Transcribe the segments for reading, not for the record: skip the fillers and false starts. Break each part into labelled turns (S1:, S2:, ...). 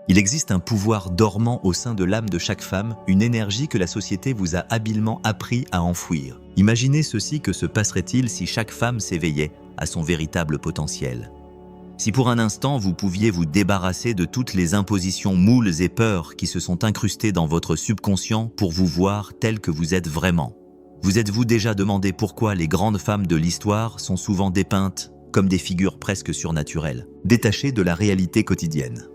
S1: Il existe un pouvoir dormant au sein de l'âme de chaque femme, une énergie que la société vous a habilement appris à enfouir. Imaginez ceci, que se passerait-il si chaque femme s'éveillait à son véritable potentiel? Si pour un instant vous pouviez vous débarrasser de toutes les impositions, moules et peurs qui se sont incrustées dans votre subconscient pour vous voir tel que vous êtes vraiment. Vous êtes-vous déjà demandé pourquoi les grandes femmes de l'histoire sont souvent dépeintes comme des figures presque surnaturelles, détachées de la réalité quotidienne?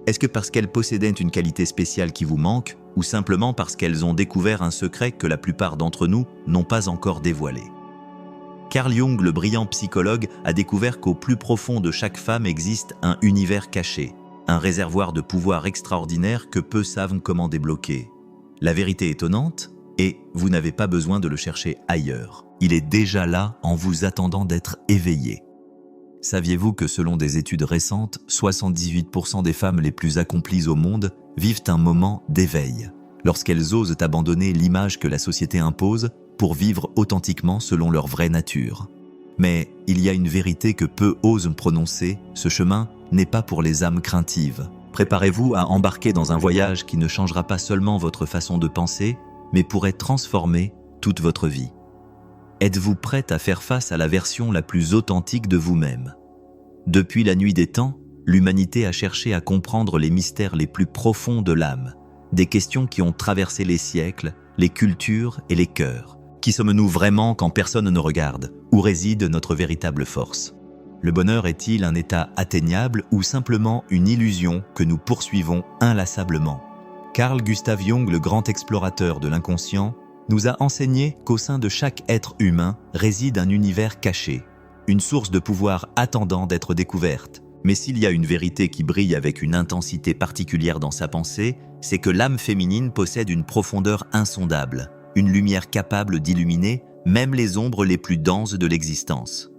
S1: Est-ce que parce qu'elles possédaient une qualité spéciale qui vous manque, ou simplement parce qu'elles ont découvert un secret que la plupart d'entre nous n'ont pas encore dévoilé? Carl Jung, le brillant psychologue, a découvert qu'au plus profond de chaque femme existe un univers caché, un réservoir de pouvoir extraordinaire que peu savent comment débloquer. La vérité étonnante, et vous n'avez pas besoin de le chercher ailleurs. Il est déjà là en vous attendant d'être éveillé. Saviez-vous que selon des études récentes, 78% des femmes les plus accomplies au monde vivent un moment d'éveil, lorsqu'elles osent abandonner l'image que la société impose pour vivre authentiquement selon leur vraie nature? Mais il y a une vérité que peu osent prononcer, ce chemin n'est pas pour les âmes craintives. Préparez-vous à embarquer dans un voyage qui ne changera pas seulement votre façon de penser, mais pourrait transformer toute votre vie. Êtes-vous prête à faire face à la version la plus authentique de vous-même? Depuis la nuit des temps, l'humanité a cherché à comprendre les mystères les plus profonds de l'âme, des questions qui ont traversé les siècles, les cultures et les cœurs. Qui sommes-nous vraiment quand personne ne regarde? Où réside notre véritable force? Le bonheur est-il un état atteignable ou simplement une illusion que nous poursuivons inlassablement? Carl Gustav Jung, le grand explorateur de l'inconscient, nous a enseigné qu'au sein de chaque être humain réside un univers caché, une source de pouvoir attendant d'être découverte. Mais s'il y a une vérité qui brille avec une intensité particulière dans sa pensée, c'est que l'âme féminine possède une profondeur insondable, une lumière capable d'illuminer même les ombres les plus denses de l'existence.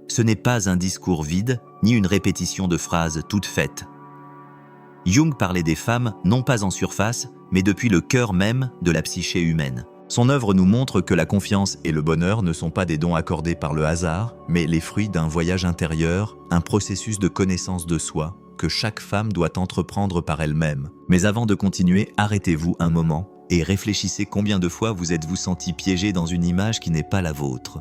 S1: Ce n'est pas un discours vide, ni une répétition de phrases toutes faites. Jung parlait des femmes non pas en surface, mais depuis le cœur même de la psyché humaine. Son œuvre nous montre que la confiance et le bonheur ne sont pas des dons accordés par le hasard, mais les fruits d'un voyage intérieur, un processus de connaissance de soi que chaque femme doit entreprendre par elle-même. Mais avant de continuer, arrêtez-vous un moment et réfléchissez combien de fois vous êtes-vous senti piégé dans une image qui n'est pas la vôtre.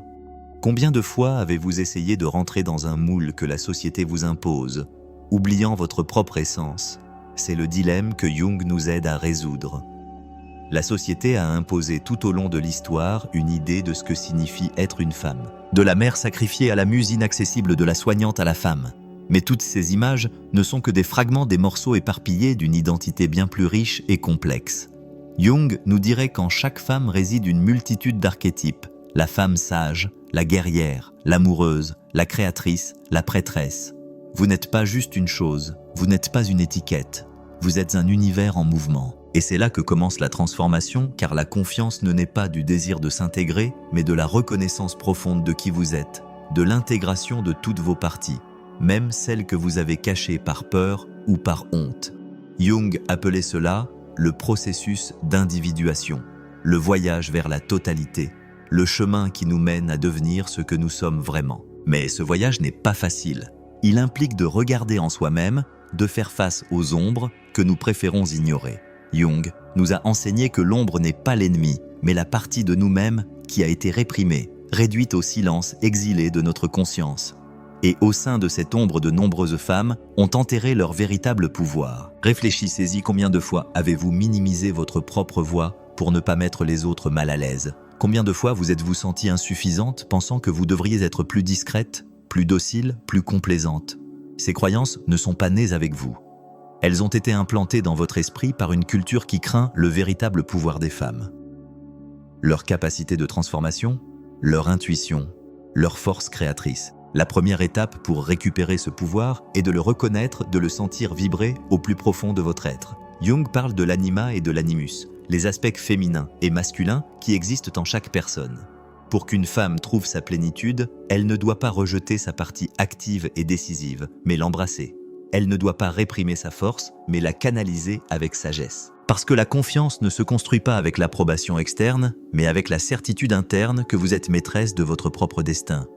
S1: Combien de fois avez-vous essayé de rentrer dans un moule que la société vous impose, oubliant votre propre essence? C'est le dilemme que Jung nous aide à résoudre. La société a imposé tout au long de l'histoire une idée de ce que signifie être une femme. De la mère sacrifiée à la muse inaccessible, de la soignante à la femme. Mais toutes ces images ne sont que des fragments des morceaux éparpillés d'une identité bien plus riche et complexe. Jung nous dirait qu'en chaque femme réside une multitude d'archétypes. La femme sage, la guerrière, l'amoureuse, la créatrice, la prêtresse. Vous n'êtes pas juste une chose, vous n'êtes pas une étiquette. Vous êtes un univers en mouvement. Et c'est là que commence la transformation, car la confiance ne naît pas du désir de s'intégrer, mais de la reconnaissance profonde de qui vous êtes, de l'intégration de toutes vos parties, même celles que vous avez cachées par peur ou par honte. Jung appelait cela le processus d'individuation, le voyage vers la totalité, le chemin qui nous mène à devenir ce que nous sommes vraiment. Mais ce voyage n'est pas facile. Il implique de regarder en soi-même, de faire face aux ombres que nous préférons ignorer. Jung nous a enseigné que l'ombre n'est pas l'ennemi, mais la partie de nous-mêmes qui a été réprimée, réduite au silence exilé de notre conscience. Et au sein de cette ombre, de nombreuses femmes ont enterré leur véritable pouvoir. Réfléchissez-y, combien de fois avez-vous minimisé votre propre voix pour ne pas mettre les autres mal à l'aise? Combien de fois vous êtes-vous sentie insuffisante, pensant que vous devriez être plus discrète, plus docile, plus complaisante? Ces croyances ne sont pas nées avec vous. Elles ont été implantées dans votre esprit par une culture qui craint le véritable pouvoir des femmes. Leur capacité de transformation, leur intuition, leur force créatrice. La première étape pour récupérer ce pouvoir est de le reconnaître, de le sentir vibrer au plus profond de votre être. Jung parle de l'anima et de l'animus, les aspects féminins et masculins qui existent en chaque personne. Pour qu'une femme trouve sa plénitude, elle ne doit pas rejeter sa partie active et décisive, mais l'embrasser. Elle ne doit pas réprimer sa force, mais la canaliser avec sagesse. Parce que la confiance ne se construit pas avec l'approbation externe, mais avec la certitude interne que vous êtes maîtresse de votre propre destin.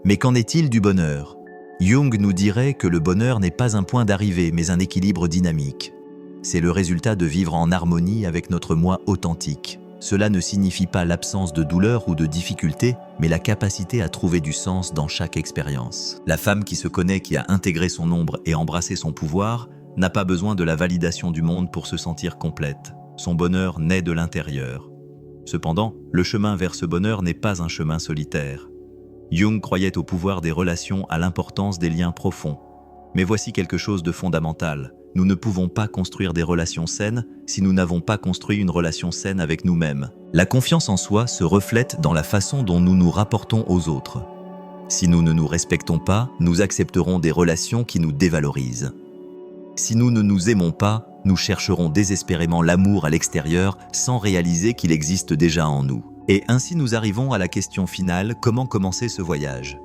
S1: Mais qu'en est-il du bonheur? Jung nous dirait que le bonheur n'est pas un point d'arrivée, mais un équilibre dynamique. C'est le résultat de vivre en harmonie avec notre moi authentique. Cela ne signifie pas l'absence de douleur ou de difficulté, mais la capacité à trouver du sens dans chaque expérience. La femme qui se connaît, qui a intégré son ombre et embrassé son pouvoir, n'a pas besoin de la validation du monde pour se sentir complète. Son bonheur naît de l'intérieur. Cependant, le chemin vers ce bonheur n'est pas un chemin solitaire. Jung croyait au pouvoir des relations, à l'importance des liens profonds. Mais voici quelque chose de fondamental. Nous ne pouvons pas construire des relations saines si nous n'avons pas construit une relation saine avec nous-mêmes. La confiance en soi se reflète dans la façon dont nous nous rapportons aux autres. Si nous ne nous respectons pas, nous accepterons des relations qui nous dévalorisent. Si nous ne nous aimons pas, nous chercherons désespérément l'amour à l'extérieur sans réaliser qu'il existe déjà en nous. Et ainsi nous arrivons à la question finale, comment commencer ce voyage ?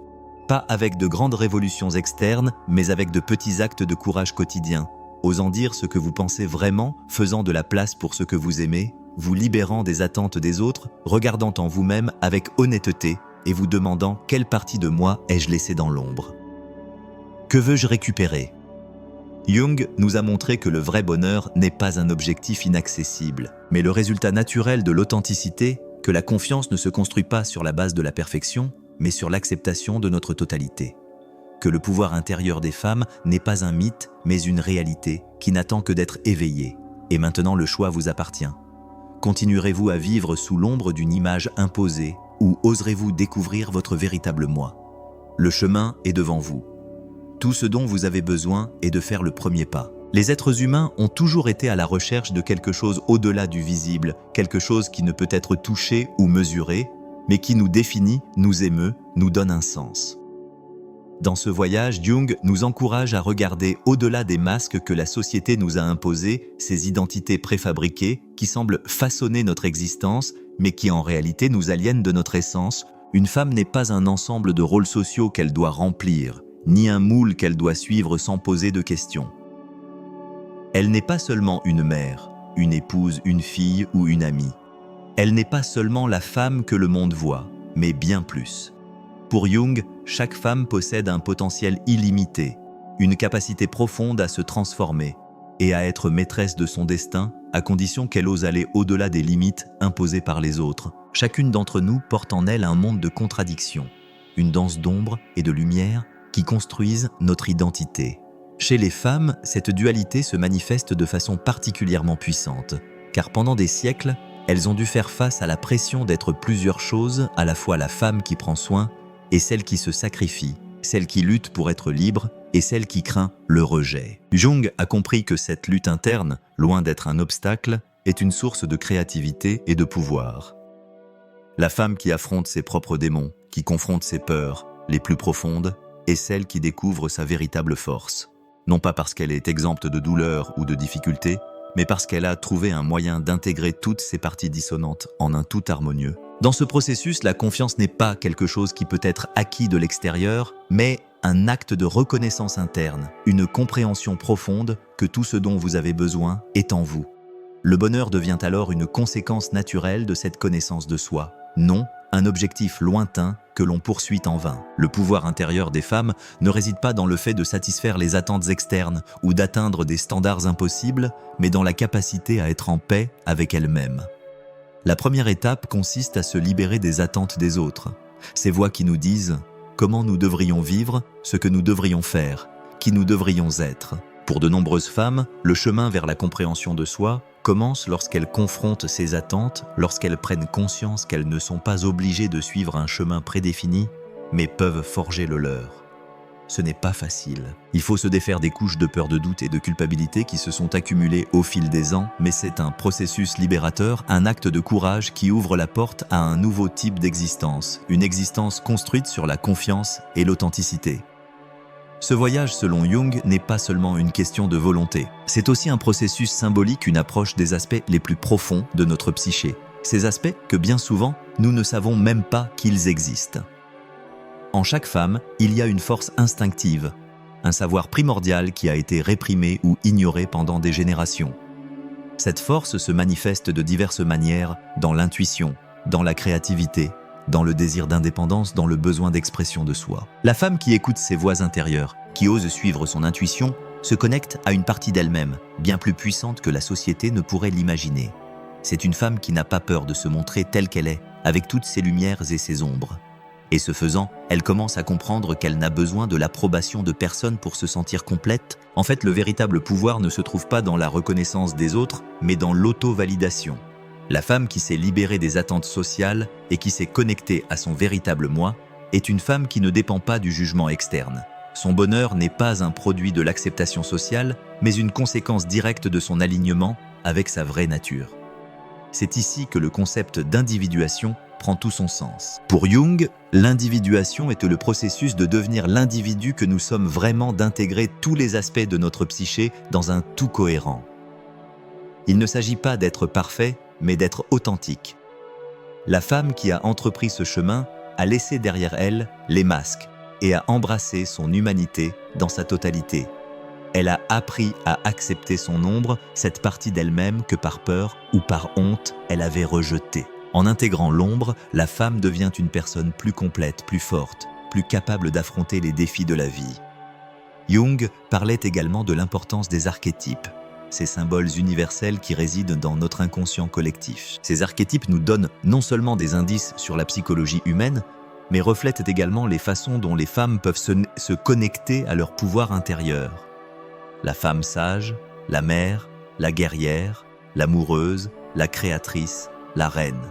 S1: Pas avec de grandes révolutions externes, mais avec de petits actes de courage quotidien, osant dire ce que vous pensez vraiment, faisant de la place pour ce que vous aimez, vous libérant des attentes des autres, regardant en vous-même avec honnêteté et vous demandant quelle partie de moi ai-je laissé dans l'ombre. Que veux-je récupérer ? Jung nous a montré que le vrai bonheur n'est pas un objectif inaccessible, mais le résultat naturel de l'authenticité, que la confiance ne se construit pas sur la base de la perfection, mais sur l'acceptation de notre totalité. Que le pouvoir intérieur des femmes n'est pas un mythe, mais une réalité qui n'attend que d'être éveillée. Et maintenant le choix vous appartient. Continuerez-vous à vivre sous l'ombre d'une image imposée ou oserez-vous découvrir votre véritable moi ? Le chemin est devant vous. Tout ce dont vous avez besoin est de faire le premier pas. Les êtres humains ont toujours été à la recherche de quelque chose au-delà du visible, quelque chose qui ne peut être touché ou mesuré, mais qui nous définit, nous émeut, nous donne un sens. Dans ce voyage, Jung nous encourage à regarder au-delà des masques que la société nous a imposés, ces identités préfabriquées qui semblent façonner notre existence, mais qui en réalité nous aliènent de notre essence. Une femme n'est pas un ensemble de rôles sociaux qu'elle doit remplir, ni un moule qu'elle doit suivre sans poser de questions. Elle n'est pas seulement une mère, une épouse, une fille ou une amie. Elle n'est pas seulement la femme que le monde voit, mais bien plus. Pour Jung, chaque femme possède un potentiel illimité, une capacité profonde à se transformer et à être maîtresse de son destin, à condition qu'elle ose aller au-delà des limites imposées par les autres. Chacune d'entre nous porte en elle un monde de contradictions, une danse d'ombre et de lumière qui construisent notre identité. Chez les femmes, cette dualité se manifeste de façon particulièrement puissante, car pendant des siècles, elles ont dû faire face à la pression d'être plusieurs choses, à la fois la femme qui prend soin et celle qui se sacrifie, celle qui lutte pour être libre et celle qui craint le rejet. Jung a compris que cette lutte interne, loin d'être un obstacle, est une source de créativité et de pouvoir. La femme qui affronte ses propres démons, qui confronte ses peurs les plus profondes, est celle qui découvre sa véritable force. Non pas parce qu'elle est exempte de douleur ou de difficultés, mais parce qu'elle a trouvé un moyen d'intégrer toutes ces parties dissonantes en un tout harmonieux. Dans ce processus, la confiance n'est pas quelque chose qui peut être acquis de l'extérieur, mais un acte de reconnaissance interne, une compréhension profonde que tout ce dont vous avez besoin est en vous. Le bonheur devient alors une conséquence naturelle de cette connaissance de soi, non un objectif lointain que l'on poursuit en vain. Le pouvoir intérieur des femmes ne réside pas dans le fait de satisfaire les attentes externes ou d'atteindre des standards impossibles, mais dans la capacité à être en paix avec elles-mêmes. La première étape consiste à se libérer des attentes des autres, ces voix qui nous disent comment nous devrions vivre, ce que nous devrions faire, qui nous devrions être. Pour de nombreuses femmes, le chemin vers la compréhension de soi commence lorsqu'elles confrontent ces attentes, lorsqu'elles prennent conscience qu'elles ne sont pas obligées de suivre un chemin prédéfini, mais peuvent forger le leur. Ce n'est pas facile. Il faut se défaire des couches de peur, de doute et de culpabilité qui se sont accumulées au fil des ans, mais c'est un processus libérateur, un acte de courage qui ouvre la porte à un nouveau type d'existence, une existence construite sur la confiance et l'authenticité. Ce voyage, selon Jung, n'est pas seulement une question de volonté. C'est aussi un processus symbolique, une approche des aspects les plus profonds de notre psyché. Ces aspects que bien souvent, nous ne savons même pas qu'ils existent. En chaque femme, il y a une force instinctive, un savoir primordial qui a été réprimé ou ignoré pendant des générations. Cette force se manifeste de diverses manières dans l'intuition, dans la créativité, dans le désir d'indépendance, dans le besoin d'expression de soi. La femme qui écoute ses voix intérieures, qui ose suivre son intuition, se connecte à une partie d'elle-même, bien plus puissante que la société ne pourrait l'imaginer. C'est une femme qui n'a pas peur de se montrer telle qu'elle est, avec toutes ses lumières et ses ombres. Et ce faisant, elle commence à comprendre qu'elle n'a besoin de l'approbation de personne pour se sentir complète. En fait, le véritable pouvoir ne se trouve pas dans la reconnaissance des autres, mais dans l'auto-validation. La femme qui s'est libérée des attentes sociales et qui s'est connectée à son véritable moi est une femme qui ne dépend pas du jugement externe. Son bonheur n'est pas un produit de l'acceptation sociale, mais une conséquence directe de son alignement avec sa vraie nature. C'est ici que le concept d'individuation prend tout son sens. Pour Jung, l'individuation est le processus de devenir l'individu que nous sommes vraiment, d'intégrer tous les aspects de notre psyché dans un tout cohérent. Il ne s'agit pas d'être parfait, mais d'être authentique. La femme qui a entrepris ce chemin a laissé derrière elle les masques et a embrassé son humanité dans sa totalité. Elle a appris à accepter son ombre, cette partie d'elle-même que par peur ou par honte, elle avait rejetée. En intégrant l'ombre, la femme devient une personne plus complète, plus forte, plus capable d'affronter les défis de la vie. Jung parlait également de l'importance des archétypes, ces symboles universels qui résident dans notre inconscient collectif. Ces archétypes nous donnent non seulement des indices sur la psychologie humaine, mais reflètent également les façons dont les femmes peuvent se connecter à leur pouvoir intérieur. La femme sage, la mère, la guerrière, l'amoureuse, la créatrice, la reine.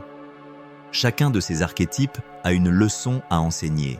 S1: Chacun de ces archétypes a une leçon à enseigner.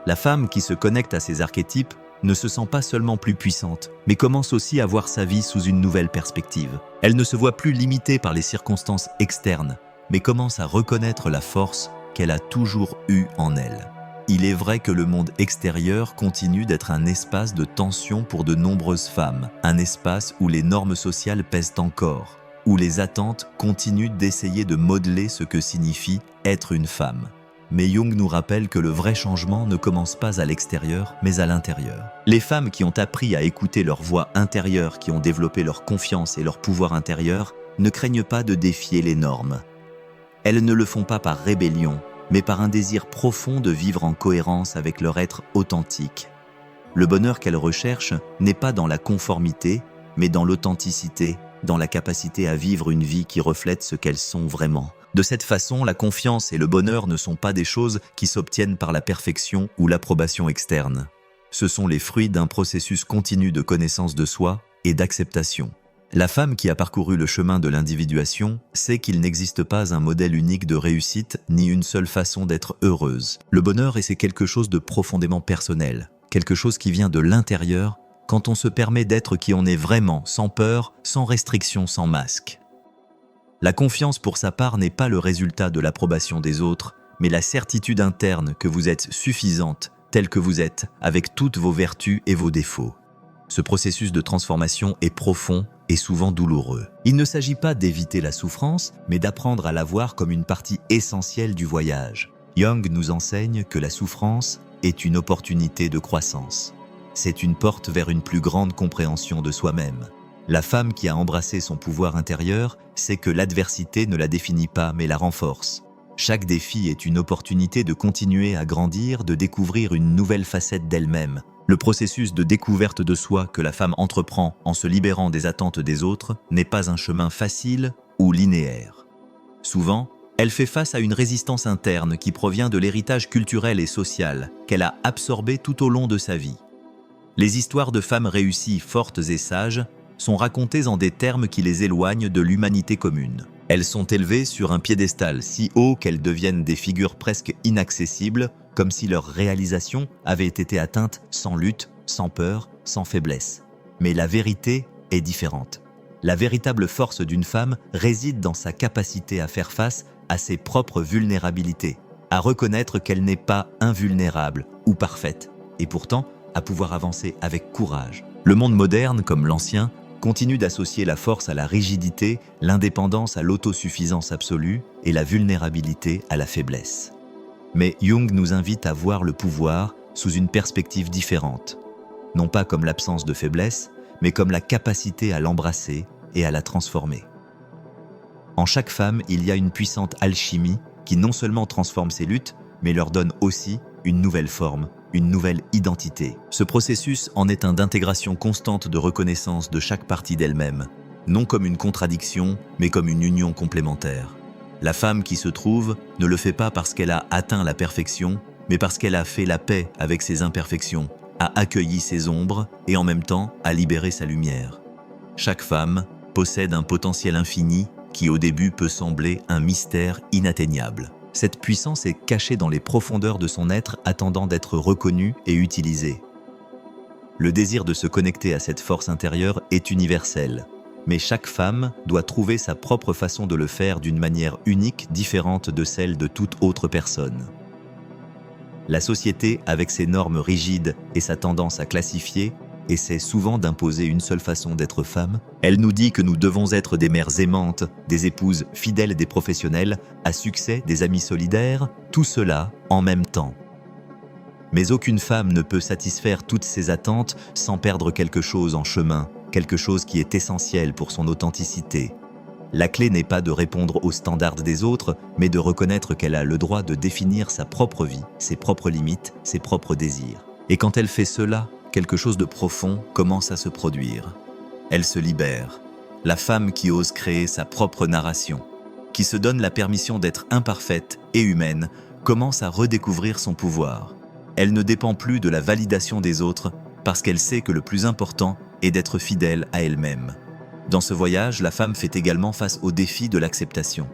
S1: La femme qui se connecte à ces archétypes ne se sent pas seulement plus puissante, mais commence aussi à voir sa vie sous une nouvelle perspective. Elle ne se voit plus limitée par les circonstances externes, mais commence à reconnaître la force qu'elle a toujours eue en elle. Il est vrai que le monde extérieur continue d'être un espace de tension pour de nombreuses femmes, un espace où les normes sociales pèsent encore, où les attentes continuent d'essayer de modeler ce que signifie être une femme. Mais Jung nous rappelle que le vrai changement ne commence pas à l'extérieur, mais à l'intérieur. Les femmes qui ont appris à écouter leur voix intérieure, qui ont développé leur confiance et leur pouvoir intérieur, ne craignent pas de défier les normes. Elles ne le font pas par rébellion, mais par un désir profond de vivre en cohérence avec leur être authentique. Le bonheur qu'elles recherchent n'est pas dans la conformité, mais dans l'authenticité, dans la capacité à vivre une vie qui reflète ce qu'elles sont vraiment. De cette façon, la confiance et le bonheur ne sont pas des choses qui s'obtiennent par la perfection ou l'approbation externe. Ce sont les fruits d'un processus continu de connaissance de soi et d'acceptation. La femme qui a parcouru le chemin de l'individuation sait qu'il n'existe pas un modèle unique de réussite ni une seule façon d'être heureuse. Le bonheur, c'est quelque chose de profondément personnel, quelque chose qui vient de l'intérieur quand on se permet d'être qui on est vraiment, sans peur, sans restriction, sans masque. La confiance pour sa part n'est pas le résultat de l'approbation des autres, mais la certitude interne que vous êtes suffisante, telle que vous êtes, avec toutes vos vertus et vos défauts. Ce processus de transformation est profond et souvent douloureux. Il ne s'agit pas d'éviter la souffrance, mais d'apprendre à la voir comme une partie essentielle du voyage. Jung nous enseigne que la souffrance est une opportunité de croissance. C'est une porte vers une plus grande compréhension de soi-même. La femme qui a embrassé son pouvoir intérieur sait que l'adversité ne la définit pas, mais la renforce. Chaque défi est une opportunité de continuer à grandir, de découvrir une nouvelle facette d'elle-même. Le processus de découverte de soi que la femme entreprend en se libérant des attentes des autres n'est pas un chemin facile ou linéaire. Souvent, elle fait face à une résistance interne qui provient de l'héritage culturel et social qu'elle a absorbé tout au long de sa vie. Les histoires de femmes réussies, fortes et sages sont racontées en des termes qui les éloignent de l'humanité commune. Elles sont élevées sur un piédestal si haut qu'elles deviennent des figures presque inaccessibles, comme si leur réalisation avait été atteinte sans lutte, sans peur, sans faiblesse. Mais la vérité est différente. La véritable force d'une femme réside dans sa capacité à faire face à ses propres vulnérabilités, à reconnaître qu'elle n'est pas invulnérable ou parfaite, et pourtant à pouvoir avancer avec courage. Le monde moderne, comme l'ancien, continue d'associer la force à la rigidité, l'indépendance à l'autosuffisance absolue et la vulnérabilité à la faiblesse. Mais Jung nous invite à voir le pouvoir sous une perspective différente, non pas comme l'absence de faiblesse, mais comme la capacité à l'embrasser et à la transformer. En chaque femme, il y a une puissante alchimie qui non seulement transforme ces luttes, mais leur donne aussi une nouvelle forme, une nouvelle identité. Ce processus en est un d'intégration constante de reconnaissance de chaque partie d'elle-même, non comme une contradiction, mais comme une union complémentaire. La femme qui se trouve ne le fait pas parce qu'elle a atteint la perfection, mais parce qu'elle a fait la paix avec ses imperfections, a accueilli ses ombres et en même temps a libéré sa lumière. Chaque femme possède un potentiel infini qui au début peut sembler un mystère inatteignable. Cette puissance est cachée dans les profondeurs de son être, attendant d'être reconnue et utilisée. Le désir de se connecter à cette force intérieure est universel, mais chaque femme doit trouver sa propre façon de le faire d'une manière unique, différente de celle de toute autre personne. La société, avec ses normes rigides et sa tendance à classifier, essaie souvent d'imposer une seule façon d'être femme. Elle nous dit que nous devons être des mères aimantes, des épouses fidèles, des professionnels à succès, des amis solidaires, tout cela en même temps. Mais aucune femme ne peut satisfaire toutes ces attentes sans perdre quelque chose en chemin, quelque chose qui est essentiel pour son authenticité. La clé n'est pas de répondre aux standards des autres, mais de reconnaître qu'elle a le droit de définir sa propre vie, ses propres limites, ses propres désirs. Et quand elle fait cela, quelque chose de profond commence à se produire. Elle se libère. La femme qui ose créer sa propre narration, qui se donne la permission d'être imparfaite et humaine, commence à redécouvrir son pouvoir. Elle ne dépend plus de la validation des autres parce qu'elle sait que le plus important est d'être fidèle à elle-même. Dans ce voyage, la femme fait également face au défi de l'acceptation.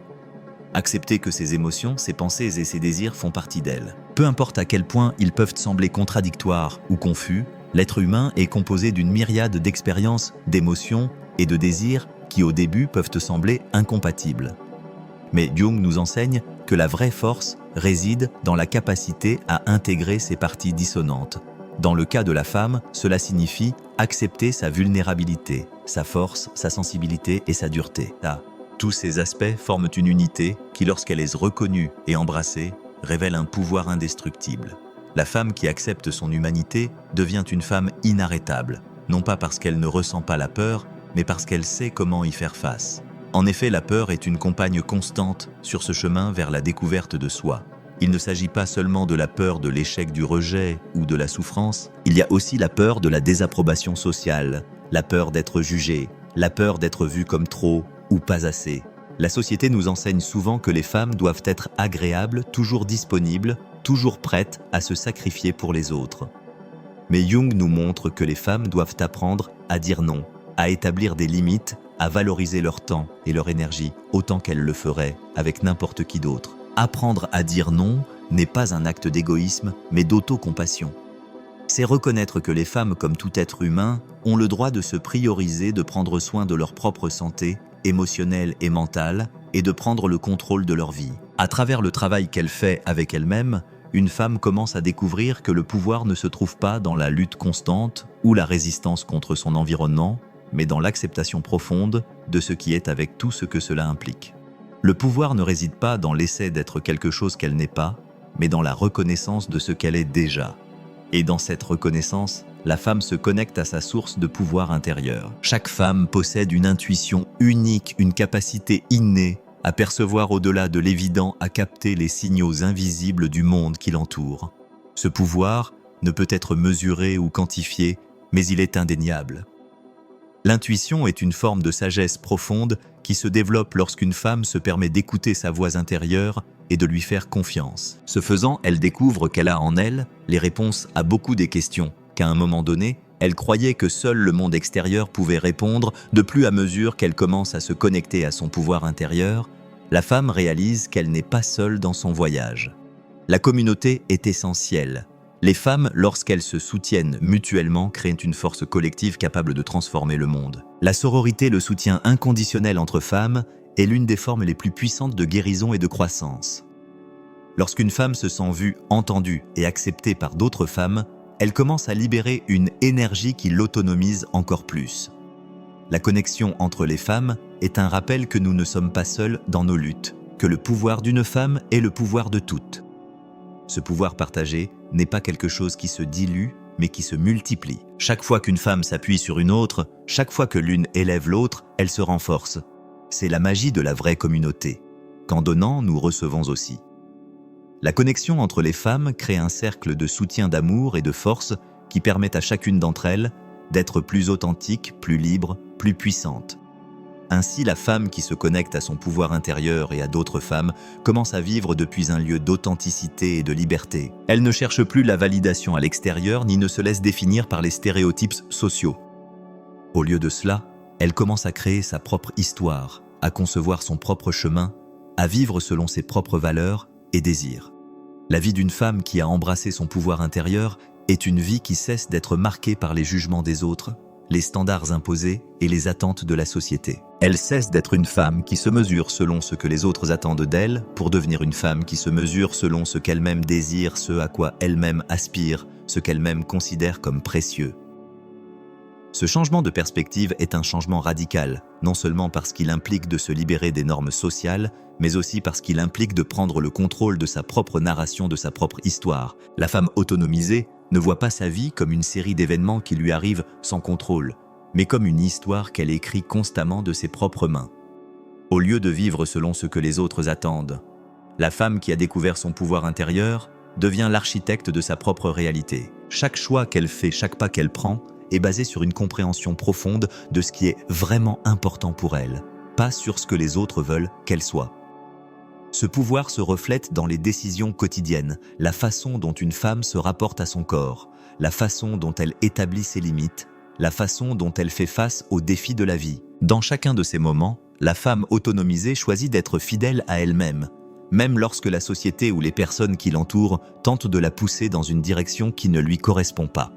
S1: Accepter que ses émotions, ses pensées et ses désirs font partie d'elle. Peu importe à quel point ils peuvent sembler contradictoires ou confus, l'être humain est composé d'une myriade d'expériences, d'émotions et de désirs qui au début peuvent te sembler incompatibles. Mais Jung nous enseigne que la vraie force réside dans la capacité à intégrer ces parties dissonantes. Dans le cas de la femme, cela signifie accepter sa vulnérabilité, sa force, sa sensibilité et sa dureté. Tous ces aspects forment une unité qui, lorsqu'elle est reconnue et embrassée, révèle un pouvoir indestructible. La femme qui accepte son humanité devient une femme inarrêtable, non pas parce qu'elle ne ressent pas la peur, mais parce qu'elle sait comment y faire face. En effet, la peur est une compagne constante sur ce chemin vers la découverte de soi. Il ne s'agit pas seulement de la peur de l'échec du rejet ou de la souffrance, il y a aussi la peur de la désapprobation sociale, la peur d'être jugée, la peur d'être vue comme trop ou pas assez. La société nous enseigne souvent que les femmes doivent être agréables, toujours disponibles, toujours prêtes à se sacrifier pour les autres. Mais Jung nous montre que les femmes doivent apprendre à dire non, à établir des limites, à valoriser leur temps et leur énergie autant qu'elles le feraient avec n'importe qui d'autre. Apprendre à dire non n'est pas un acte d'égoïsme, mais d'autocompassion. C'est reconnaître que les femmes, comme tout être humain, ont le droit de se prioriser, de prendre soin de leur propre santé, émotionnelle et mentale, et de prendre le contrôle de leur vie. À travers le travail qu'elle fait avec elle-même, une femme commence à découvrir que le pouvoir ne se trouve pas dans la lutte constante ou la résistance contre son environnement, mais dans l'acceptation profonde de ce qui est avec tout ce que cela implique. Le pouvoir ne réside pas dans l'essai d'être quelque chose qu'elle n'est pas, mais dans la reconnaissance de ce qu'elle est déjà. Et dans cette reconnaissance, la femme se connecte à sa source de pouvoir intérieur. Chaque femme possède une intuition unique, une capacité innée à percevoir au-delà de l'évident, à capter les signaux invisibles du monde qui l'entoure. Ce pouvoir ne peut être mesuré ou quantifié, mais il est indéniable. L'intuition est une forme de sagesse profonde qui se développe lorsqu'une femme se permet d'écouter sa voix intérieure et de lui faire confiance. Ce faisant, elle découvre qu'elle a en elle les réponses à beaucoup des questions qu'à un moment donné, elle croyait que seul le monde extérieur pouvait répondre. De plus à mesure qu'elle commence à se connecter à son pouvoir intérieur, la femme réalise qu'elle n'est pas seule dans son voyage. La communauté est essentielle. Les femmes, lorsqu'elles se soutiennent mutuellement, créent une force collective capable de transformer le monde. La sororité, le soutien inconditionnel entre femmes, est l'une des formes les plus puissantes de guérison et de croissance. Lorsqu'une femme se sent vue, entendue et acceptée par d'autres femmes, elle commence à libérer une énergie qui l'autonomise encore plus. La connexion entre les femmes est un rappel que nous ne sommes pas seuls dans nos luttes, que le pouvoir d'une femme est le pouvoir de toutes. Ce pouvoir partagé n'est pas quelque chose qui se dilue, mais qui se multiplie. Chaque fois qu'une femme s'appuie sur une autre, chaque fois que l'une élève l'autre, elle se renforce. C'est la magie de la vraie communauté. Qu'en donnant, nous recevons aussi. La connexion entre les femmes crée un cercle de soutien d'amour et de force qui permet à chacune d'entre elles d'être plus authentique, plus libre, plus puissante. Ainsi, la femme qui se connecte à son pouvoir intérieur et à d'autres femmes commence à vivre depuis un lieu d'authenticité et de liberté. Elle ne cherche plus la validation à l'extérieur ni ne se laisse définir par les stéréotypes sociaux. Au lieu de cela, elle commence à créer sa propre histoire, à concevoir son propre chemin, à vivre selon ses propres valeurs et désirs. La vie d'une femme qui a embrassé son pouvoir intérieur est une vie qui cesse d'être marquée par les jugements des autres, les standards imposés et les attentes de la société. Elle cesse d'être une femme qui se mesure selon ce que les autres attendent d'elle pour devenir une femme qui se mesure selon ce qu'elle-même désire, ce à quoi elle-même aspire, ce qu'elle-même considère comme précieux. Ce changement de perspective est un changement radical, non seulement parce qu'il implique de se libérer des normes sociales, mais aussi parce qu'il implique de prendre le contrôle de sa propre narration, de sa propre histoire. La femme autonomisée ne voit pas sa vie comme une série d'événements qui lui arrivent sans contrôle, mais comme une histoire qu'elle écrit constamment de ses propres mains. Au lieu de vivre selon ce que les autres attendent, la femme qui a découvert son pouvoir intérieur devient l'architecte de sa propre réalité. Chaque choix qu'elle fait, chaque pas qu'elle prend, est basé sur une compréhension profonde de ce qui est vraiment important pour elle, pas sur ce que les autres veulent qu'elle soit. Ce pouvoir se reflète dans les décisions quotidiennes, la façon dont une femme se rapporte à son corps, la façon dont elle établit ses limites, la façon dont elle fait face aux défis de la vie. Dans chacun de ces moments, la femme autonomisée choisit d'être fidèle à elle-même, même lorsque la société ou les personnes qui l'entourent tentent de la pousser dans une direction qui ne lui correspond pas.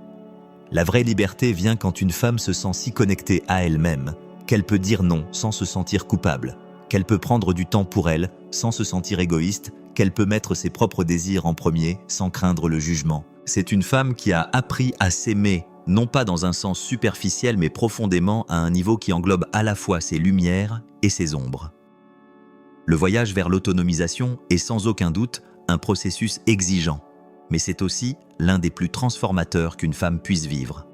S1: La vraie liberté vient quand une femme se sent si connectée à elle-même qu'elle peut dire non sans se sentir coupable, qu'elle peut prendre du temps pour elle sans se sentir égoïste, qu'elle peut mettre ses propres désirs en premier sans craindre le jugement. C'est une femme qui a appris à s'aimer, non pas dans un sens superficiel mais profondément à un niveau qui englobe à la fois ses lumières et ses ombres. Le voyage vers l'autonomisation est sans aucun doute un processus exigeant, mais c'est aussi l'un des plus transformateurs qu'une femme puisse vivre.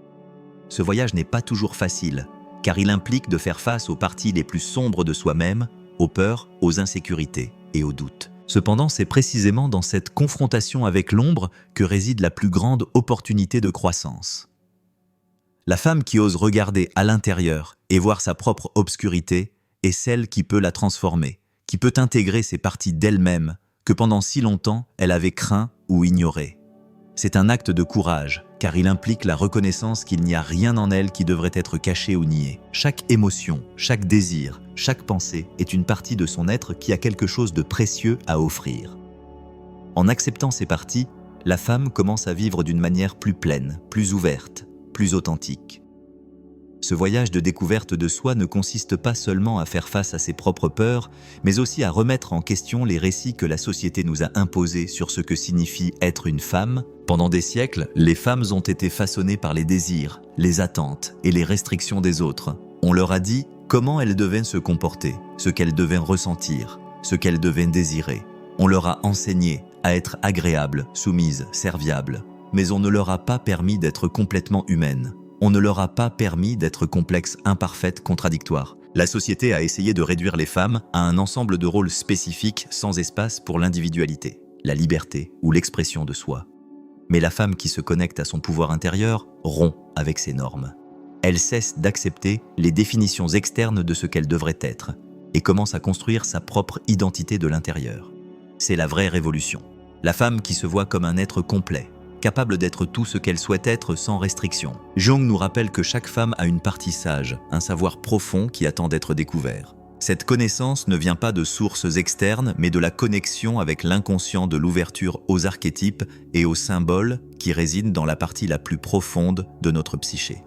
S1: Ce voyage n'est pas toujours facile, car il implique de faire face aux parties les plus sombres de soi-même, aux peurs, aux insécurités et aux doutes. Cependant, c'est précisément dans cette confrontation avec l'ombre que réside la plus grande opportunité de croissance. La femme qui ose regarder à l'intérieur et voir sa propre obscurité est celle qui peut la transformer, qui peut intégrer ces parties d'elle-même que pendant si longtemps elle avait craint ou ignoré. C'est un acte de courage, car il implique la reconnaissance qu'il n'y a rien en elle qui devrait être caché ou nié. Chaque émotion, chaque désir, chaque pensée est une partie de son être qui a quelque chose de précieux à offrir. En acceptant ces parties, la femme commence à vivre d'une manière plus pleine, plus ouverte, plus authentique. Ce voyage de découverte de soi ne consiste pas seulement à faire face à ses propres peurs, mais aussi à remettre en question les récits que la société nous a imposés sur ce que signifie être une femme. Pendant des siècles, les femmes ont été façonnées par les désirs, les attentes et les restrictions des autres. On leur a dit comment elles devaient se comporter, ce qu'elles devaient ressentir, ce qu'elles devaient désirer. On leur a enseigné à être agréables, soumises, serviables, mais on ne leur a pas permis d'être complètement humaines. On ne leur a pas permis d'être complexes, imparfaites, contradictoires. La société a essayé de réduire les femmes à un ensemble de rôles spécifiques sans espace pour l'individualité, la liberté ou l'expression de soi. Mais la femme qui se connecte à son pouvoir intérieur rompt avec ces normes. Elle cesse d'accepter les définitions externes de ce qu'elle devrait être et commence à construire sa propre identité de l'intérieur. C'est la vraie révolution. La femme qui se voit comme un être complet, capable d'être tout ce qu'elle souhaite être sans restriction. Jung nous rappelle que chaque femme a une partie sage, un savoir profond qui attend d'être découvert. Cette connaissance ne vient pas de sources externes, mais de la connexion avec l'inconscient de l'ouverture aux archétypes et aux symboles qui résident dans la partie la plus profonde de notre psyché.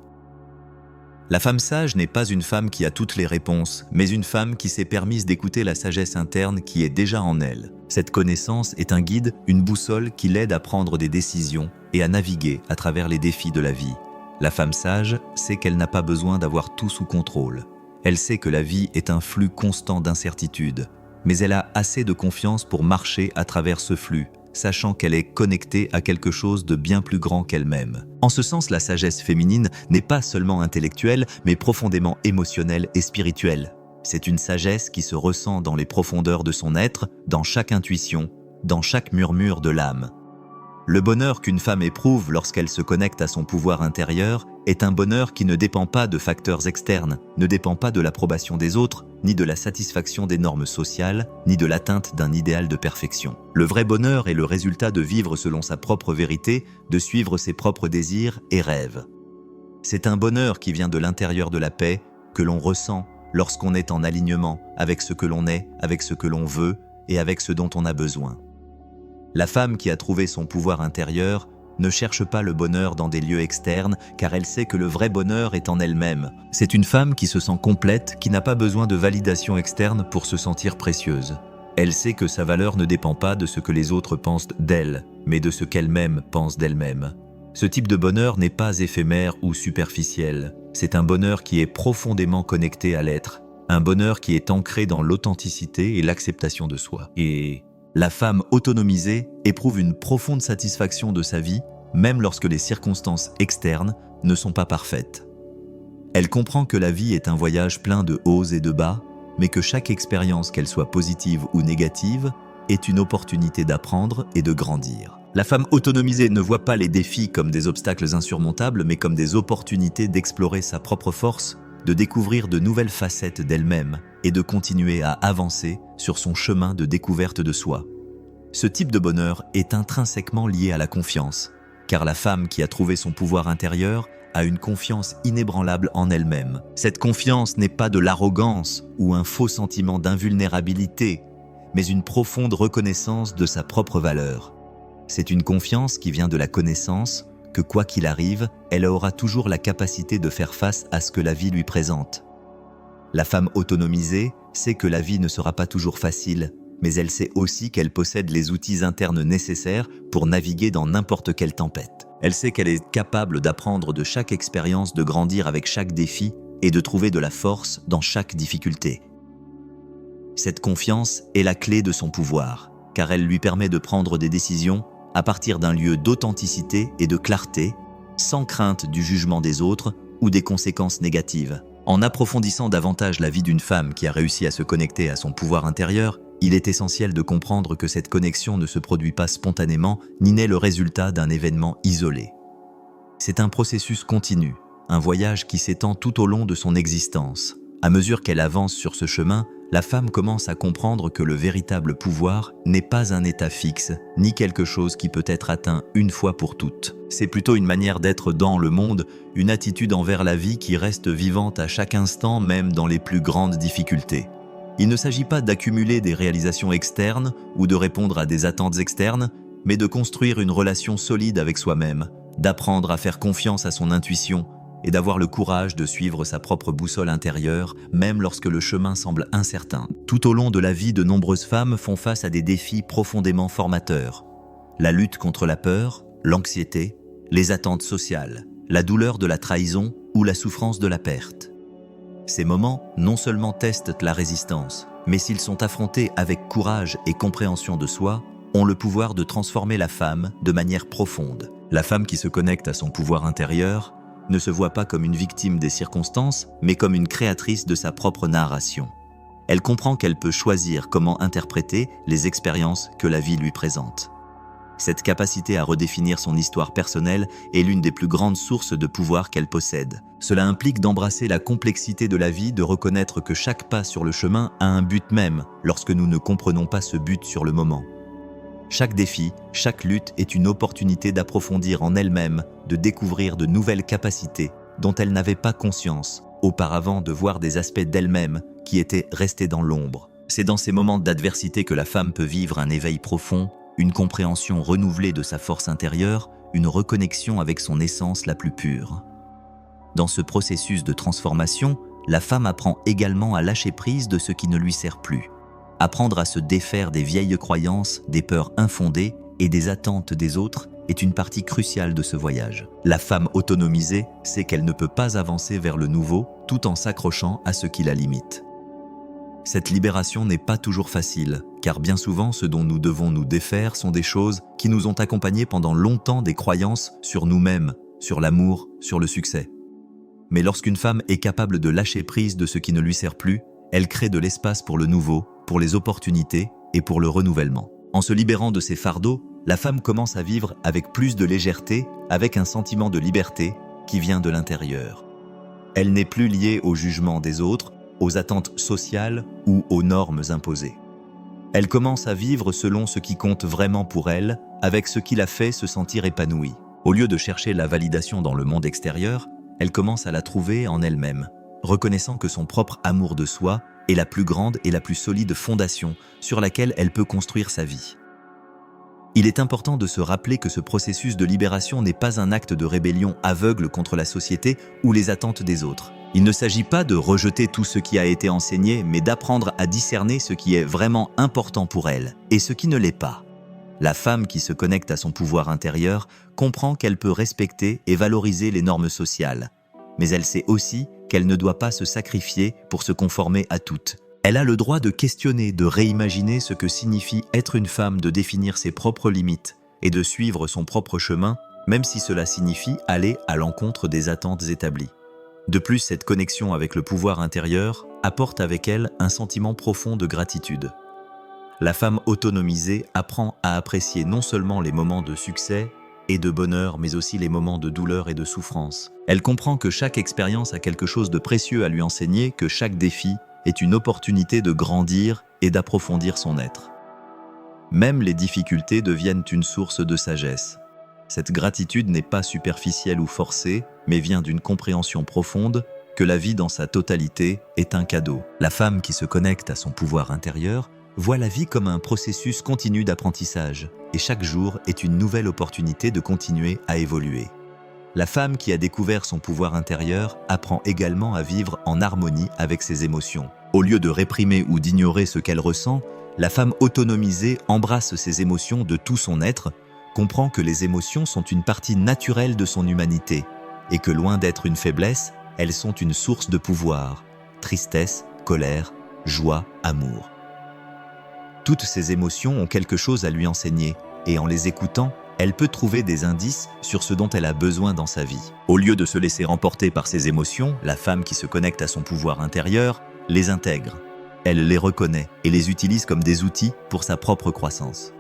S1: La femme sage n'est pas une femme qui a toutes les réponses, mais une femme qui s'est permise d'écouter la sagesse interne qui est déjà en elle. Cette connaissance est un guide, une boussole qui l'aide à prendre des décisions et à naviguer à travers les défis de la vie. La femme sage sait qu'elle n'a pas besoin d'avoir tout sous contrôle. Elle sait que la vie est un flux constant d'incertitudes, mais elle a assez de confiance pour marcher à travers ce flux, sachant qu'elle est connectée à quelque chose de bien plus grand qu'elle-même. En ce sens, la sagesse féminine n'est pas seulement intellectuelle, mais profondément émotionnelle et spirituelle. C'est une sagesse qui se ressent dans les profondeurs de son être, dans chaque intuition, dans chaque murmure de l'âme. Le bonheur qu'une femme éprouve lorsqu'elle se connecte à son pouvoir intérieur est un bonheur qui ne dépend pas de facteurs externes, ne dépend pas de l'approbation des autres, ni de la satisfaction des normes sociales, ni de l'atteinte d'un idéal de perfection. Le vrai bonheur est le résultat de vivre selon sa propre vérité, de suivre ses propres désirs et rêves. C'est un bonheur qui vient de l'intérieur de la paix, que l'on ressent lorsqu'on est en alignement avec ce que l'on est, avec ce que l'on veut et avec ce dont on a besoin. La femme qui a trouvé son pouvoir intérieur ne cherche pas le bonheur dans des lieux externes, car elle sait que le vrai bonheur est en elle-même. C'est une femme qui se sent complète, qui n'a pas besoin de validation externe pour se sentir précieuse. Elle sait que sa valeur ne dépend pas de ce que les autres pensent d'elle, mais de ce qu'elle-même pense d'elle-même. Ce type de bonheur n'est pas éphémère ou superficiel. C'est un bonheur qui est profondément connecté à l'être, un bonheur qui est ancré dans l'authenticité et l'acceptation de soi. Et la femme autonomisée éprouve une profonde satisfaction de sa vie, même lorsque les circonstances externes ne sont pas parfaites. Elle comprend que la vie est un voyage plein de hauts et de bas, mais que chaque expérience, qu'elle soit positive ou négative, est une opportunité d'apprendre et de grandir. La femme autonomisée ne voit pas les défis comme des obstacles insurmontables, mais comme des opportunités d'explorer sa propre force, de découvrir de nouvelles facettes d'elle-même et de continuer à avancer sur son chemin de découverte de soi. Ce type de bonheur est intrinsèquement lié à la confiance, car la femme qui a trouvé son pouvoir intérieur a une confiance inébranlable en elle-même. Cette confiance n'est pas de l'arrogance ou un faux sentiment d'invulnérabilité, mais une profonde reconnaissance de sa propre valeur. C'est une confiance qui vient de la connaissance que quoi qu'il arrive, elle aura toujours la capacité de faire face à ce que la vie lui présente. La femme autonomisée sait que la vie ne sera pas toujours facile, mais elle sait aussi qu'elle possède les outils internes nécessaires pour naviguer dans n'importe quelle tempête. Elle sait qu'elle est capable d'apprendre de chaque expérience, de grandir avec chaque défi et de trouver de la force dans chaque difficulté. Cette confiance est la clé de son pouvoir, car elle lui permet de prendre des décisions à partir d'un lieu d'authenticité et de clarté, sans crainte du jugement des autres ou des conséquences négatives. En approfondissant davantage la vie d'une femme qui a réussi à se connecter à son pouvoir intérieur, il est essentiel de comprendre que cette connexion ne se produit pas spontanément ni n'est le résultat d'un événement isolé. C'est un processus continu, un voyage qui s'étend tout au long de son existence. À mesure qu'elle avance sur ce chemin, la femme commence à comprendre que le véritable pouvoir n'est pas un état fixe, ni quelque chose qui peut être atteint une fois pour toutes. C'est plutôt une manière d'être dans le monde, une attitude envers la vie qui reste vivante à chaque instant, même dans les plus grandes difficultés. Il ne s'agit pas d'accumuler des réalisations externes ou de répondre à des attentes externes, mais de construire une relation solide avec soi-même, d'apprendre à faire confiance à son intuition, et d'avoir le courage de suivre sa propre boussole intérieure, même lorsque le chemin semble incertain. Tout au long de la vie, de nombreuses femmes font face à des défis profondément formateurs. La lutte contre la peur, l'anxiété, les attentes sociales, la douleur de la trahison ou la souffrance de la perte. Ces moments non seulement testent la résistance, mais s'ils sont affrontés avec courage et compréhension de soi, ont le pouvoir de transformer la femme de manière profonde. La femme qui se connecte à son pouvoir intérieur ne se voit pas comme une victime des circonstances, mais comme une créatrice de sa propre narration. Elle comprend qu'elle peut choisir comment interpréter les expériences que la vie lui présente. Cette capacité à redéfinir son histoire personnelle est l'une des plus grandes sources de pouvoir qu'elle possède. Cela implique d'embrasser la complexité de la vie, de reconnaître que chaque pas sur le chemin a un but même, lorsque nous ne comprenons pas ce but sur le moment. Chaque défi, chaque lutte est une opportunité d'approfondir en elle-même, de découvrir de nouvelles capacités dont elle n'avait pas conscience, auparavant de voir des aspects d'elle-même qui étaient restés dans l'ombre. C'est dans ces moments d'adversité que la femme peut vivre un éveil profond, une compréhension renouvelée de sa force intérieure, une reconnexion avec son essence la plus pure. Dans ce processus de transformation, la femme apprend également à lâcher prise de ce qui ne lui sert plus. Apprendre à se défaire des vieilles croyances, des peurs infondées et des attentes des autres est une partie cruciale de ce voyage. La femme autonomisée sait qu'elle ne peut pas avancer vers le nouveau tout en s'accrochant à ce qui la limite. Cette libération n'est pas toujours facile, car bien souvent ce dont nous devons nous défaire sont des choses qui nous ont accompagnés pendant longtemps, des croyances sur nous-mêmes, sur l'amour, sur le succès. Mais lorsqu'une femme est capable de lâcher prise de ce qui ne lui sert plus, Elle crée de l'espace pour le nouveau, pour les opportunités et pour le renouvellement. En se libérant de ses fardeaux, la femme commence à vivre avec plus de légèreté, avec un sentiment de liberté qui vient de l'intérieur. Elle n'est plus liée au jugement des autres, aux attentes sociales ou aux normes imposées. Elle commence à vivre selon ce qui compte vraiment pour elle, avec ce qui la fait se sentir épanouie. Au lieu de chercher la validation dans le monde extérieur, elle commence à la trouver en elle-même, reconnaissant que son propre amour de soi est la plus grande et la plus solide fondation sur laquelle elle peut construire sa vie. Il est important de se rappeler que ce processus de libération n'est pas un acte de rébellion aveugle contre la société ou les attentes des autres. Il ne s'agit pas de rejeter tout ce qui a été enseigné, mais d'apprendre à discerner ce qui est vraiment important pour elle et ce qui ne l'est pas. La femme qui se connecte à son pouvoir intérieur comprend qu'elle peut respecter et valoriser les normes sociales, mais elle sait aussi qu'elle ne doit pas se sacrifier pour se conformer à toutes. Elle a le droit de questionner, de réimaginer ce que signifie être une femme, de définir ses propres limites et de suivre son propre chemin, même si cela signifie aller à l'encontre des attentes établies. De plus, cette connexion avec le pouvoir intérieur apporte avec elle un sentiment profond de gratitude. La femme autonomisée apprend à apprécier non seulement les moments de succès et de bonheur, mais aussi les moments de douleur et de souffrance. Elle comprend que chaque expérience a quelque chose de précieux à lui enseigner, que chaque défi est une opportunité de grandir et d'approfondir son être. Même les difficultés deviennent une source de sagesse. Cette gratitude n'est pas superficielle ou forcée, mais vient d'une compréhension profonde que la vie dans sa totalité est un cadeau. La femme qui se connecte à son pouvoir intérieur voit la vie comme un processus continu d'apprentissage, et chaque jour est une nouvelle opportunité de continuer à évoluer. La femme qui a découvert son pouvoir intérieur apprend également à vivre en harmonie avec ses émotions. Au lieu de réprimer ou d'ignorer ce qu'elle ressent, la femme autonomisée embrasse ses émotions de tout son être, comprend que les émotions sont une partie naturelle de son humanité et que loin d'être une faiblesse, elles sont une source de pouvoir, tristesse, colère, joie, amour. Toutes ces émotions ont quelque chose à lui enseigner et en les écoutant, elle peut trouver des indices sur ce dont elle a besoin dans sa vie. Au lieu de se laisser remporter par ses émotions, la femme qui se connecte à son pouvoir intérieur les intègre. Elle les reconnaît et les utilise comme des outils pour sa propre croissance.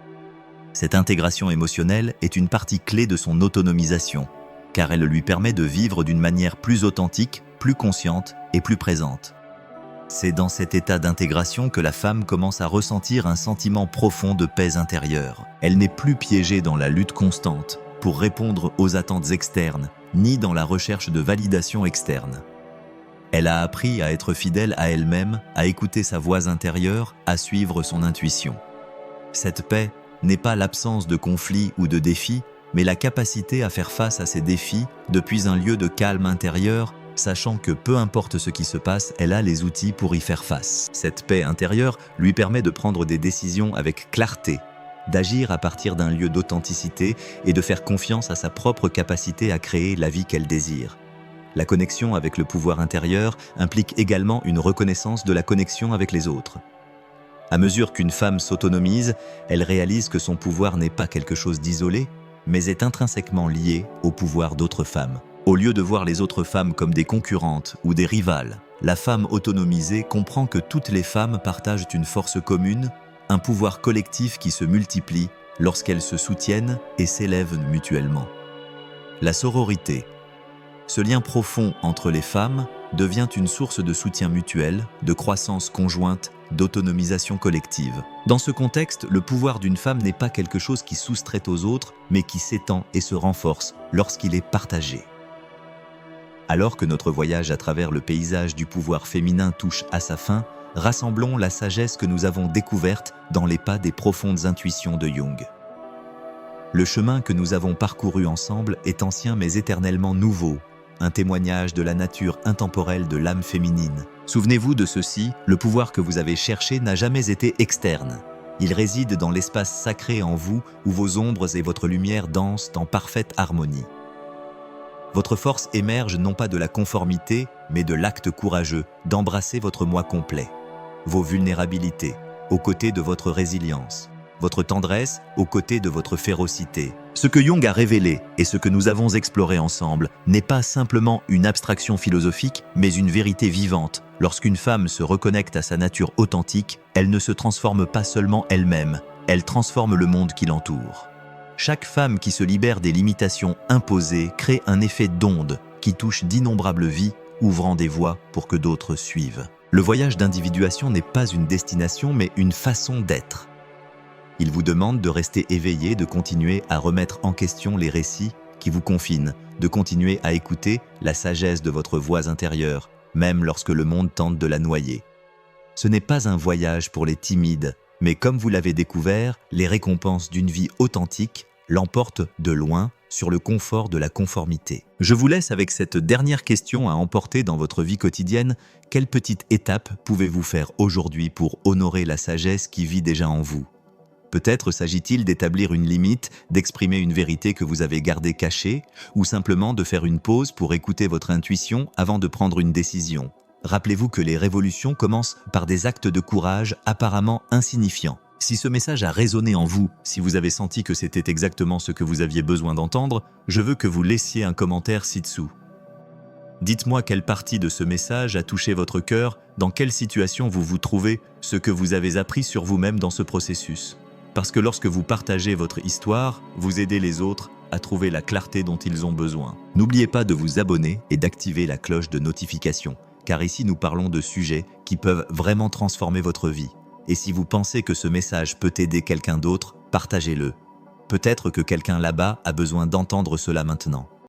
S1: Cette intégration émotionnelle est une partie clé de son autonomisation, car elle lui permet de vivre d'une manière plus authentique, plus consciente et plus présente. C'est dans cet état d'intégration que la femme commence à ressentir un sentiment profond de paix intérieure. Elle n'est plus piégée dans la lutte constante pour répondre aux attentes externes, ni dans la recherche de validation externe. Elle a appris à être fidèle à elle-même, à écouter sa voix intérieure, à suivre son intuition. Cette paix n'est pas l'absence de conflits ou de défis, mais la capacité à faire face à ces défis depuis un lieu de calme intérieur, sachant que peu importe ce qui se passe, elle a les outils pour y faire face. Cette paix intérieure lui permet de prendre des décisions avec clarté, d'agir à partir d'un lieu d'authenticité et de faire confiance à sa propre capacité à créer la vie qu'elle désire. La connexion avec le pouvoir intérieur implique également une reconnaissance de la connexion avec les autres. À mesure qu'une femme s'autonomise, elle réalise que son pouvoir n'est pas quelque chose d'isolé, mais est intrinsèquement lié au pouvoir d'autres femmes. Au lieu de voir les autres femmes comme des concurrentes ou des rivales, la femme autonomisée comprend que toutes les femmes partagent une force commune, un pouvoir collectif qui se multiplie lorsqu'elles se soutiennent et s'élèvent mutuellement. La sororité, ce lien profond entre les femmes, devient une source de soutien mutuel, de croissance conjointe, d'autonomisation collective. Dans ce contexte, le pouvoir d'une femme n'est pas quelque chose qui soustrait aux autres, mais qui s'étend et se renforce lorsqu'il est partagé. Alors que notre voyage à travers le paysage du pouvoir féminin touche à sa fin, rassemblons la sagesse que nous avons découverte dans les pas des profondes intuitions de Jung. Le chemin que nous avons parcouru ensemble est ancien mais éternellement nouveau, un témoignage de la nature intemporelle de l'âme féminine. Souvenez-vous de ceci, le pouvoir que vous avez cherché n'a jamais été externe. Il réside dans l'espace sacré en vous où vos ombres et votre lumière dansent en parfaite harmonie. Votre force émerge non pas de la conformité, mais de l'acte courageux d'embrasser votre moi complet, vos vulnérabilités, aux côtés de votre résilience. votre tendresse aux côtés de votre férocité. Ce que Jung a révélé et ce que nous avons exploré ensemble n'est pas simplement une abstraction philosophique, mais une vérité vivante. Lorsqu'une femme se reconnecte à sa nature authentique, elle ne se transforme pas seulement elle-même, elle transforme le monde qui l'entoure. Chaque femme qui se libère des limitations imposées crée un effet d'onde qui touche d'innombrables vies, ouvrant des voies pour que d'autres suivent. Le voyage d'individuation n'est pas une destination, mais une façon d'être. Il vous demande de rester éveillé, de continuer à remettre en question les récits qui vous confinent, de continuer à écouter la sagesse de votre voix intérieure, même lorsque le monde tente de la noyer. Ce n'est pas un voyage pour les timides, mais comme vous l'avez découvert, les récompenses d'une vie authentique l'emportent de loin sur le confort de la conformité. Je vous laisse avec cette dernière question à emporter dans votre vie quotidienne. Quelle petite étape pouvez-vous faire aujourd'hui pour honorer la sagesse qui vit déjà en vous ? Peut-être s'agit-il d'établir une limite, d'exprimer une vérité que vous avez gardée cachée, ou simplement de faire une pause pour écouter votre intuition avant de prendre une décision. Rappelez-vous que les révolutions commencent par des actes de courage apparemment insignifiants. Si ce message a résonné en vous, si vous avez senti que c'était exactement ce que vous aviez besoin d'entendre, je veux que vous laissiez un commentaire ci-dessous. Dites-moi quelle partie de ce message a touché votre cœur, dans quelle situation vous vous trouvez, ce que vous avez appris sur vous-même dans ce processus. Parce que lorsque vous partagez votre histoire, vous aidez les autres à trouver la clarté dont ils ont besoin. N'oubliez pas de vous abonner et d'activer la cloche de notification, car ici nous parlons de sujets qui peuvent vraiment transformer votre vie. Et si vous pensez que ce message peut aider quelqu'un d'autre, partagez-le. Peut-être que quelqu'un là-bas a besoin d'entendre cela maintenant.